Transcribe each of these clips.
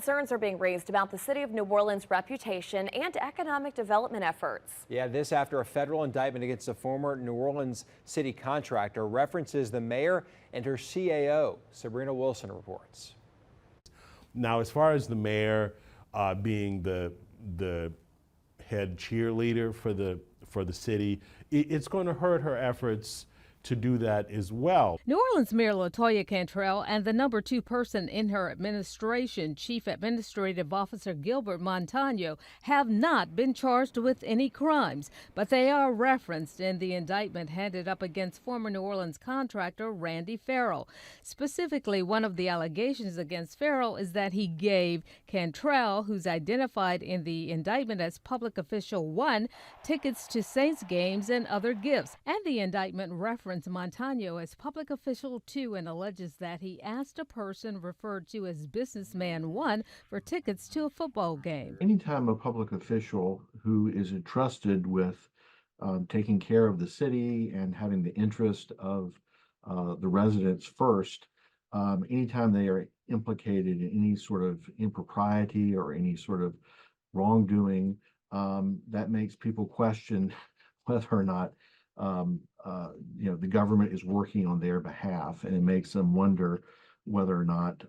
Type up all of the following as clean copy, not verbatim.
Concerns are being raised about the city of New Orleans' reputation and economic development efforts. Yeah, this after a federal indictment against a former New Orleans city contractor references the mayor and her CAO. Sabrina Wilson reports. Now, as far as the mayor being the head cheerleader for the city, it's going to hurt her efforts to do that as well. New Orleans Mayor LaToya Cantrell and the number 2 person in her administration, Chief Administrative Officer Gilbert Montano, have not been charged with any crimes, but they are referenced in the indictment handed up against former New Orleans contractor Randy Farrell. Specifically, one of the allegations against Farrell is that he gave Cantrell, who's identified in the indictment as Public Official 1, tickets to Saints games and other gifts, and the indictment references Montano as Public Official 2 and alleges that he asked a person referred to as Businessman 1 for tickets to a football game. Anytime a public official who is entrusted with taking care of the city and having the interest of the residents first, anytime they are implicated in any sort of impropriety or any sort of wrongdoing, that makes people question whether or not the government is working on their behalf, and it makes them wonder whether or not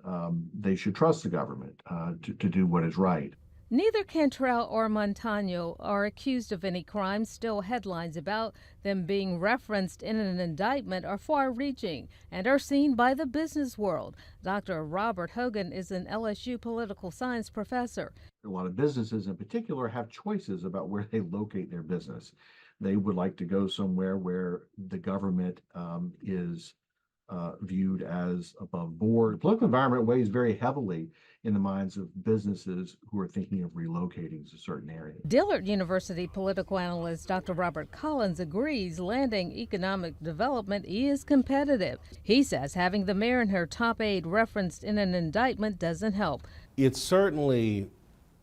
they should trust the government to do what is right. Neither Cantrell or Montano are accused of any crime. Still, headlines about them being referenced in an indictment are far-reaching and are seen by the business world. Dr. Robert Hogan is an LSU political science professor. A lot of businesses in particular have choices about where they locate their business. They would like to go somewhere where the government is viewed as above board. The political environment weighs very heavily in the minds of businesses who are thinking of relocating to certain areas. Dillard University political analyst Dr. Robert Collins agrees landing economic development is competitive. He says having the mayor and her top aide referenced in an indictment doesn't help. It's certainly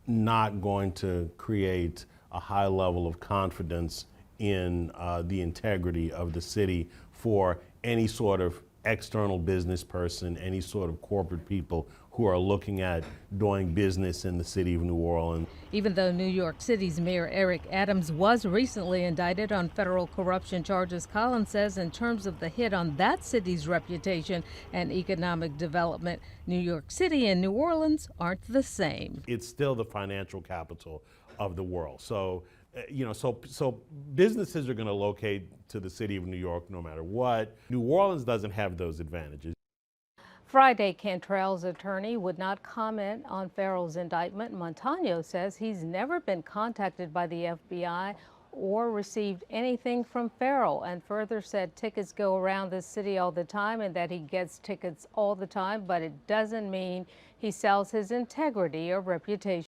not going to create a high level of confidence in the integrity of the city for any sort of external business person, any sort of corporate people who are looking at doing business in the city of New Orleans. Even though New York City's Mayor Eric Adams was recently indicted on federal corruption charges, Collins says in terms of the hit on that city's reputation and economic development, New York City and New Orleans aren't the same. It's still the financial capital of the world. So so businesses are going to locate to the city of New York no matter what. New Orleans doesn't have those advantages. Friday, Cantrell's attorney would not comment on Farrell's indictment. Montano says he's never been contacted by the FBI or received anything from Farrell, and further said tickets go around the city all the time and that he gets tickets all the time, but it doesn't mean he sells his integrity or reputation.